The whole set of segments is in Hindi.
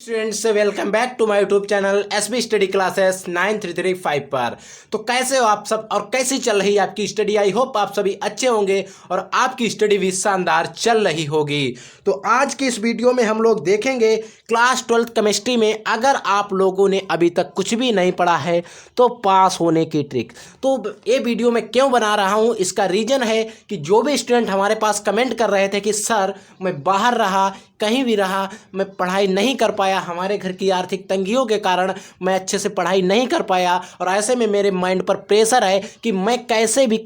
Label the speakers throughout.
Speaker 1: Students welcome back to my YouTube channel S B study classes 9335 पर। तो कैसे हो आप सब और कैसी चल रही है आपकी स्टडी। आई होप आप सभी अच्छे होंगे और आपकी स्टडी भी शानदार चल रही होगी। तो आज की इस वीडियो में हम लोग देखेंगे क्लास 12th केमिस्ट्री में अगर आप लोगों ने अभी तक कुछ भी नहीं पढ़ा है तो पास होने की ट्रिक। तो ये वीडियो मैं क्यों बना रहा हूँ, इसका रीज़न है कि जो भी स्टूडेंट हमारे पास कमेंट कर रहे थे कि सर मैं बाहर रहा, कहीं भी रहा, मैं पढ़ाई नहीं कर पाया, हमारे घर की आर्थिक तंगियों के कारण मैं अच्छे से पढ़ाई नहीं कर पाया और ऐसे में मेरे माइंड पर प्रेशर है कि मैं कैसे भी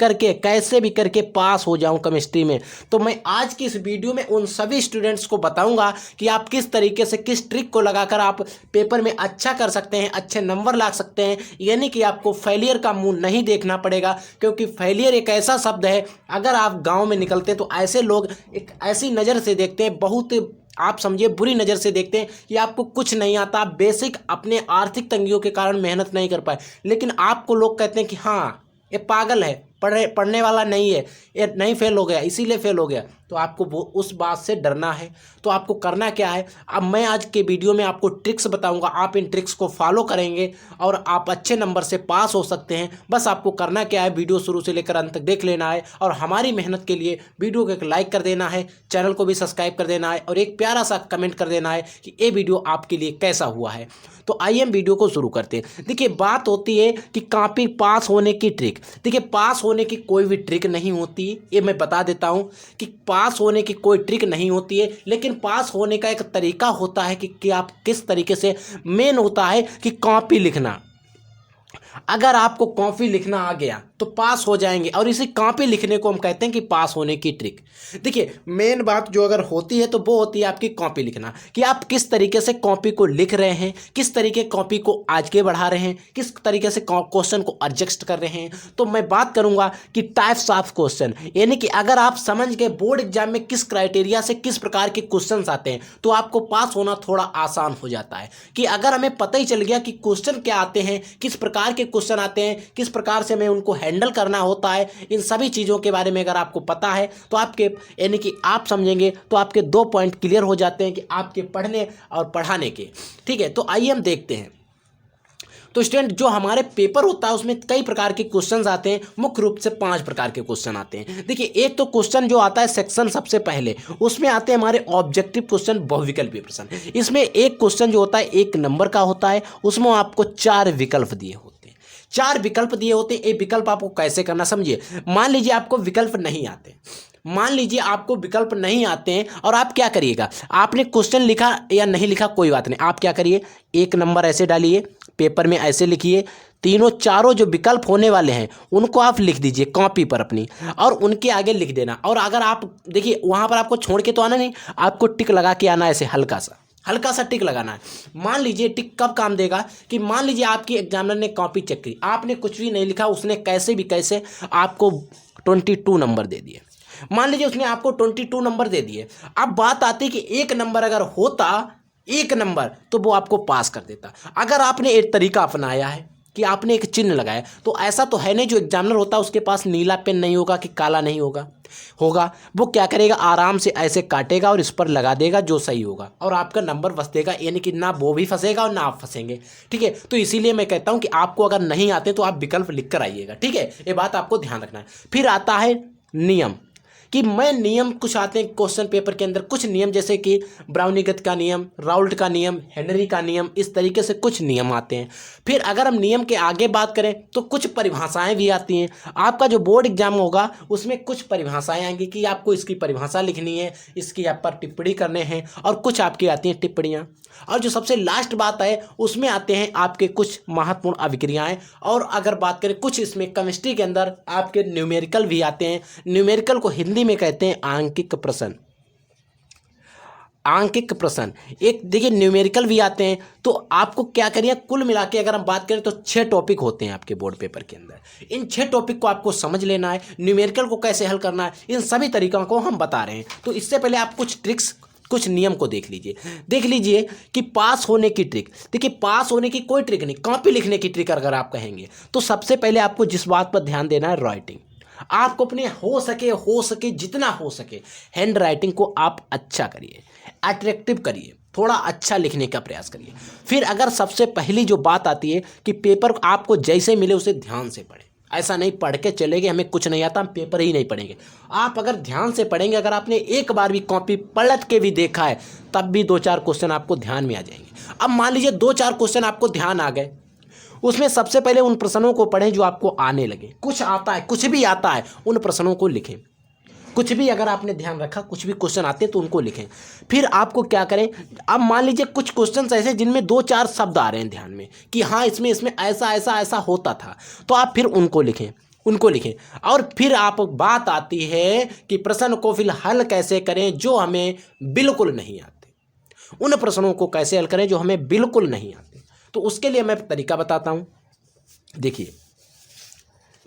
Speaker 1: करके पास हो जाऊं केमिस्ट्री में। तो मैं आज की इस वीडियो में उन सभी स्टूडेंट्स को बताऊंगा कि आप किस तरीके से किस ट्रिक को लगाकर आप पेपर में अच्छा कर सकते हैं, अच्छे नंबर ला सकते हैं। यानी कि आपको फेलियर का मुंह नहीं देखना पड़ेगा, क्योंकि फेलियर एक ऐसा शब्द है, अगर आप गाँव में निकलते हैं तो ऐसे लोग एक ऐसी नज़र से देखते हैं, बहुत आप समझिए बुरी नज़र से देखते हैं कि आपको कुछ नहीं आता, आप बेसिक अपने आर्थिक तंगियों के कारण मेहनत नहीं कर पाए। लेकिन आपको लोग कहते हैं कि हाँ ये पागल है, पढ़ने वाला नहीं है, ये नहीं फेल हो गया इसीलिए फेल हो गया। तो आपको वो उस बात से डरना है। तो आपको करना क्या है, अब मैं आज के वीडियो में आपको ट्रिक्स बताऊंगा, आप इन ट्रिक्स को फॉलो करेंगे और आप अच्छे नंबर से पास हो सकते हैं। बस आपको करना क्या है, वीडियो शुरू से लेकर अंत तक देख लेना है और हमारी मेहनत के लिए वीडियो को एक लाइक कर देना है, चैनल को भी सब्सक्राइब कर देना है और एक प्यारा सा कमेंट कर देना है कि ये वीडियो आपके लिए कैसा हुआ है। तो आइए हम वीडियो को शुरू करते हैं। देखिए बात होती है कि कॉपी पास होने की ट्रिक। देखिए पास होने की कोई भी ट्रिक नहीं होती, ये मैं बता देता हूँ कि पास होने की कोई ट्रिक नहीं होती है, लेकिन पास होने का एक तरीका होता है कि आप किस तरीके से। मेन होता है कि कॉपी लिखना। अगर आपको कॉपी लिखना आ गया तो पास हो जाएंगे और इसी कॉपी लिखने को हम कहते हैं कि पास होने की ट्रिक। देखिए मेन बात जो अगर होती है तो वो होती है आपकी कॉपी लिखना, कि आप किस तरीके से कॉपी को लिख रहे हैं, किस तरीके कॉपी को आगे बढ़ा रहे हैं, किस तरीके से क्वेश्चन को एडजस्ट कर रहे हैं। तो मैं बात करूंगा कि टाइप्स ऑफ क्वेश्चन, यानी कि अगर आप समझ गए बोर्ड एग्जाम में किस क्राइटेरिया से किस प्रकार के क्वेश्चन आते हैं तो आपको पास होना थोड़ा आसान हो जाता है। कि अगर हमें पता ही चल गया कि क्वेश्चन क्या आते हैं, किस प्रकार के क्वेश्चन आते हैं, किस प्रकार से हमें उनको हैंडल करना होता है, इन सभी चीज़ों के बारे में अगर आपको पता है तो आपके यानी कि आप समझेंगे तो आपके 2 पॉइंट क्लियर हो जाते हैं कि आपके पढ़ने और पढ़ाने के। ठीक है, तो आइए हम देखते हैं। तो स्टूडेंट जो हमारे पेपर होता है उसमें कई प्रकार के क्वेश्चंस आते हैं, मुख्य रूप से 5 प्रकार के क्वेश्चन आते हैं। देखिए एक तो क्वेश्चन जो आता है सेक्शन सबसे पहले, उसमें आते हैं हमारे ऑब्जेक्टिव क्वेश्चन, बहुविकल्पीय प्रश्न। इसमें एक क्वेश्चन जो होता है 1 नंबर का होता है, उसमें आपको 4 विकल्प दिए होते हैं। 4 विकल्प दिए होते हैं। ये विकल्प आपको कैसे करना समझिए। मान लीजिए आपको विकल्प नहीं आते, और आप क्या करिएगा, आपने क्वेश्चन लिखा या नहीं लिखा कोई बात नहीं, आप क्या करिए 1 नंबर ऐसे डालिए, पेपर में ऐसे लिखिए, चारों जो विकल्प होने वाले हैं उनको आप लिख दीजिए कॉपी पर अपनी और उनके आगे लिख देना। और अगर आप देखिए वहाँ पर आपको छोड़ के तो आना नहीं, आपको टिक लगा के आना, ऐसे हल्का सा टिक लगाना है। मान लीजिए टिक कब काम देगा कि मान लीजिए आपकी एग्जामिनर ने कॉपी चेक की, आपने कुछ भी नहीं लिखा, उसने कैसे आपको 22 नंबर दे दिए। मान लीजिए उसने आपको 22 नंबर दे दिए। अब बात आती है कि 1 नंबर अगर होता, 1 नंबर, तो वो आपको पास कर देता। अगर आपने एक तरीका अपनाया है कि आपने एक चिन्ह लगाया, तो ऐसा तो है नहीं जो एग्जामिनर होता है उसके पास नीला पेन नहीं होगा कि काला नहीं होगा, वो क्या करेगा, आराम से ऐसे काटेगा और इस पर लगा देगा जो सही होगा और आपका नंबर बस देगा। यानी कि ना वो भी फंसेगा और ना आप फंसेंगे। ठीक है, तो इसीलिए मैं कहता हूं कि आपको अगर नहीं आते तो आप विकल्प लिख कर आइएगा। ठीक है, ये बात आपको ध्यान रखना है। फिर आता है नियम, कि मैं नियम कुछ आते हैं क्वेश्चन पेपर के अंदर, कुछ नियम जैसे कि ब्राउनीगत का नियम, राउल्ट का नियम, हेनरी का नियम, इस तरीके से कुछ नियम आते हैं। फिर अगर हम नियम के आगे बात करें तो कुछ परिभाषाएं भी आती हैं। आपका जो बोर्ड एग्जाम होगा उसमें कुछ परिभाषाएं आएंगी कि आपको इसकी परिभाषा लिखनी है, इसकी आप पर टिप्पणी करने हैं, और कुछ आपकी आती हैं टिप्पणियाँ। और जो सबसे लास्ट बात है उसमें आते हैं आपके कुछ महत्वपूर्ण अभिक्रियाएं। और अगर बात करें कुछ इसमें केमिस्ट्री के अंदर आपके न्यूमेरिकल भी आते हैं। न्यूमेरिकल को हिंदी में कहते हैं आंकिक प्रश्न। एक देखिए न्यूमेरिकल भी आते हैं। तो आपको क्या करिए, कुल मिला के अगर हम बात करें तो 6 टॉपिक होते हैं आपके बोर्ड पेपर के अंदर। इन 6 टॉपिक को आपको समझ लेना है, न्यूमेरिकल को कैसे हल करना है, इन सभी तरीकों को हम बता रहे हैं। तो इससे पहले आप कुछ ट्रिक्स, कुछ नियम को देख लीजिए कि पास होने की ट्रिक। देखिए पास होने की कोई ट्रिक नहीं, कॉपी लिखने की ट्रिक अगर आप कहेंगे तो सबसे पहले आपको जिस बात पर ध्यान देना है, राइटिंग। आपको अपने हो सके जितना हो सके हैंड राइटिंग को आप अच्छा करिए, अट्रैक्टिव करिए। थोड़ा अच्छा लिखने का प्रयास करिए। फिर अगर सबसे पहली जो बात आती है कि पेपर आपको जैसे मिले उसे ध्यान से पढ़ें। ऐसा नहीं पढ़ के चले गए हमें कुछ नहीं आता हम पेपर ही नहीं पढ़ेंगे। आप अगर ध्यान से पढ़ेंगे, अगर आपने एक बार भी कॉपी पलट के भी देखा है तब भी 2-4 क्वेश्चन आपको ध्यान में आ जाएंगे। अब मान लीजिए 2-4 क्वेश्चन आपको ध्यान आ गए, उसमें सबसे पहले उन प्रश्नों को पढ़ें जो आपको आने लगे। कुछ आता है, कुछ भी आता है, उन प्रश्नों को लिखें। कुछ भी अगर आपने ध्यान रखा, कुछ भी क्वेश्चन आते हैं तो उनको लिखें। फिर आपको क्या करें, अब मान लीजिए कुछ क्वेश्चन ऐसे जिनमें 2-4 शब्द आ रहे हैं ध्यान में कि हाँ इसमें ऐसा ऐसा ऐसा होता था, तो आप फिर उनको लिखें। और फिर आप बात आती है कि प्रश्न को फिर हल कैसे करें जो हमें बिल्कुल नहीं आते। उन प्रश्नों को कैसे हल करें जो हमें बिल्कुल नहीं आते, तो उसके लिए मैं तरीका बताता हूँ। देखिए,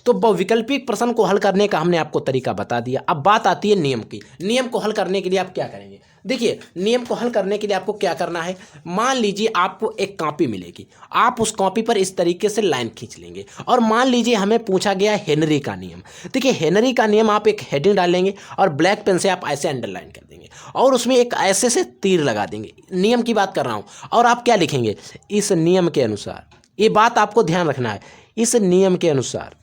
Speaker 1: तो वैकल्पिक प्रश्न को हल करने का हमने आपको तरीका बता दिया। अब बात आती है नियम की। नियम को हल करने के लिए आप क्या करेंगे? देखिए, नियम को हल करने के लिए आपको क्या करना है, मान लीजिए आपको एक कॉपी मिलेगी, आप उस कॉपी पर इस तरीके से लाइन खींच लेंगे और मान लीजिए हमें पूछा गया हेनरी का नियम। देखिए, हेनरी का नियम आप एक हेडिंग डाल लेंगे और ब्लैक पेन से आप ऐसे अंडरलाइन कर देंगे और उसमें एक ऐसे से तीर लगा देंगे। नियम की बात कर रहा हूँ। और आप क्या लिखेंगे, इस नियम के अनुसार। ये बात आपको ध्यान रखना है, इस नियम के अनुसार,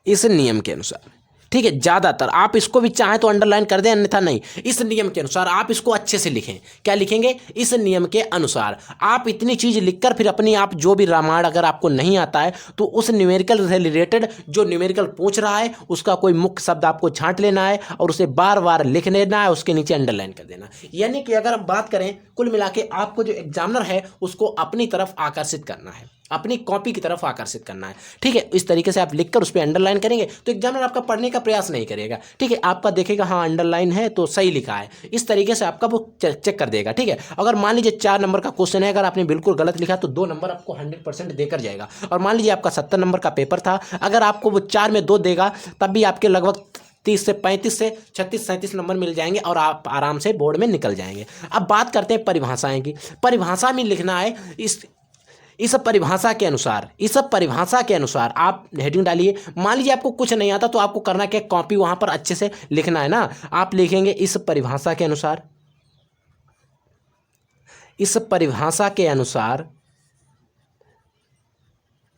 Speaker 1: इस नियम के अनुसार। ठीक है, ज़्यादातर आप इसको भी चाहें तो अंडरलाइन कर दें, अन्यथा नहीं। इस नियम के अनुसार आप इसको अच्छे से लिखें। क्या लिखेंगे? इस नियम के अनुसार। आप इतनी चीज़ लिखकर फिर अपनी आप जो भी रामायण अगर आपको नहीं आता है तो उस न्यूमेरिकल से रिलेटेड जो न्यूमेरिकल पूछ रहा है उसका कोई मुख्य शब्द आपको छांट लेना है और उसे बार बार लिख लेना है, उसके नीचे अंडरलाइन कर देना। यानी कि अगर हम बात करें कुल मिला के आपको जो एग्जामिनर है उसको अपनी तरफ आकर्षित करना है, अपनी कॉपी की तरफ आकर्षित करना है। ठीक है, इस तरीके से आप लिखकर उस पर अंडरलाइन करेंगे तो एग्जामिनर आपका पढ़ने का प्रयास नहीं करेगा। ठीक है, आपका देखेगा हाँ अंडरलाइन है तो सही लिखा है, इस तरीके से आपका वो चेक कर देगा। ठीक है, अगर मान लीजिए 4 नंबर का क्वेश्चन है, अगर आपने बिल्कुल गलत लिखा तो 2 नंबर आपको 100% देकर जाएगा। और मान लीजिए आपका 70 नंबर का पेपर था, अगर आपको वो 4 में 2 देगा तब भी आपके लगभग 30 से 35 से 36-37 नंबर मिल जाएंगे और आप आराम से बोर्ड में निकल जाएंगे। अब बात करते हैं परिभाषाएं की। परिभाषा में लिखना है इस परिभाषा के अनुसार आप हेडिंग डालिए। मान लीजिए आपको कुछ नहीं आता तो आपको करना क्या, कॉपी वहां पर अच्छे से लिखना है ना। आप लिखेंगे इस परिभाषा के अनुसार,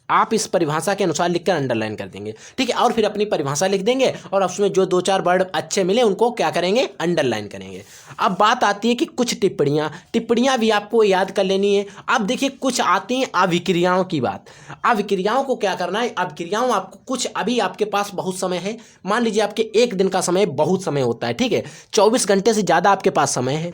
Speaker 1: आप इस परिभाषा के अनुसार लिखकर अंडरलाइन कर देंगे। ठीक है, और फिर अपनी परिभाषा लिख देंगे और उसमें जो 2-4 वर्ड अच्छे मिले उनको क्या करेंगे, अंडरलाइन करेंगे। अब बात आती है कि कुछ टिप्पणियां भी आपको याद कर लेनी है। अब देखिए, कुछ आती हैं अभिक्रियाओं की बात। अभिक्रियाओं को क्या करना है, अभिक्रियाओं आपको कुछ, अभी आपके पास बहुत समय है, मान लीजिए आपके 1 दिन का समय बहुत समय होता है। ठीक है, 24 घंटे से ज़्यादा आपके पास समय है।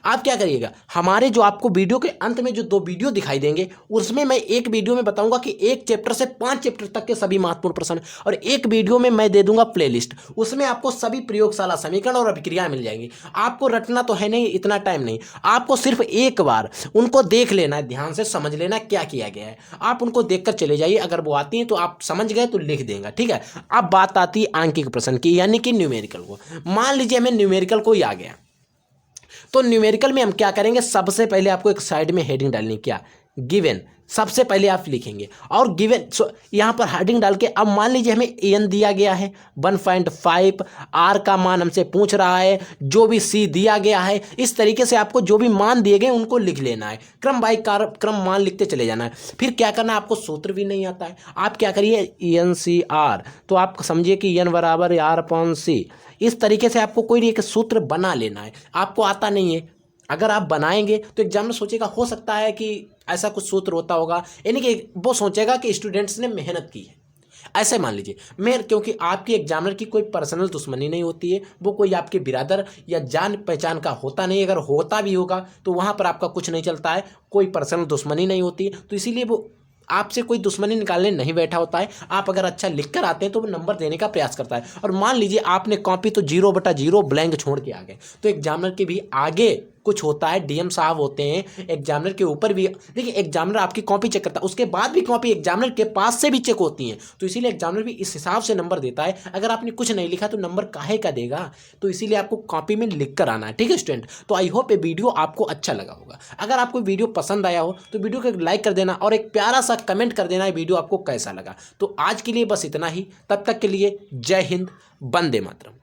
Speaker 1: आप क्या करिएगा, हमारे जो आपको वीडियो के अंत में जो 2 वीडियो दिखाई देंगे उसमें मैं एक वीडियो में बताऊंगा कि 1 चैप्टर से 5 चैप्टर तक के सभी महत्वपूर्ण प्रश्न, और एक वीडियो में मैं दे दूंगा प्लेलिस्ट, उसमें आपको सभी प्रयोगशाला समीकरण और अभिक्रियाएं मिल जाएंगी। आपको रटना तो है नहीं, इतना टाइम नहीं, आपको सिर्फ एक बार उनको देख लेना है, ध्यान से समझ लेना क्या किया गया है। आप उनको देखकर चले जाइए, अगर वो आती हैं तो आप समझ गए तो लिख देंगे। ठीक है, अब बात आती है आंकिक प्रश्न की, यानी कि न्यूमेरिकल को। मान लीजिए हमें न्यूमेरिकल को ही आ गया तो न्यूमेरिकल में हम क्या करेंगे, सबसे पहले आपको एक साइड में हेडिंग डालनी, क्या, गिवन। सबसे पहले आप लिखेंगे और गिवन यहाँ पर हेडिंग डाल के, अब मान लीजिए हमें एन दिया गया है 1.5, आर का मान हमसे पूछ रहा है, जो भी सी दिया गया है, इस तरीके से आपको जो भी मान दिए गए उनको लिख लेना है, क्रम बाई क्रम मान लिखते चले जाना है। फिर क्या करना है, आपको सूत्र भी नहीं आता है, आप क्या करिए, एन सी आर, तो आप समझिए कि एन बराबर R/C, इस तरीके से आपको कोई एक सूत्र बना लेना है। आपको आता नहीं है, अगर आप बनाएंगे तो एग्जामिनर सोचेगा हो सकता है कि ऐसा कुछ सूत्र होता होगा, यानी कि वो सोचेगा कि स्टूडेंट्स ने मेहनत की है। ऐसे मान लीजिए क्योंकि आपकी एग्जामिनर की कोई पर्सनल दुश्मनी नहीं होती है, वो कोई आपके बिरादर या जान पहचान का होता नहीं, अगर होता भी होगा तो वहाँ पर आपका कुछ नहीं चलता है, कोई पर्सनल दुश्मनी नहीं होती है, तो इसीलिए वो आपसे कोई दुश्मनी निकालने नहीं बैठा होता है। आप अगर अच्छा लिख कर आते हैं तो वो नंबर देने का प्रयास करता है। और मान लीजिए आपने कॉपी तो 0/0 ब्लैंक छोड़ के आ गए, तो एग्जामिनर के भी आगे कुछ होता है, डीएम साहब होते हैं, एग्जामिनर के ऊपर भी, देखिए एग्जामिनर आपकी कॉपी चेक करता है, उसके बाद भी कॉपी एग्जामिनर के पास से भी चेक होती हैं, तो इसीलिए एग्जामिनर भी इस हिसाब से नंबर देता है। अगर आपने कुछ नहीं लिखा तो नंबर काहे का देगा, तो इसीलिए आपको कॉपी में लिख कर आना है। ठीक है स्टूडेंट, तो आई होप ये वीडियो आपको अच्छा लगा होगा। अगर आपको वीडियो पसंद आया हो तो वीडियो को लाइक कर देना और एक प्यारा सा कमेंट कर देना वीडियो आपको कैसा लगा। तो आज के लिए बस इतना ही, तब तक के लिए जय हिंद, वंदे मातरम।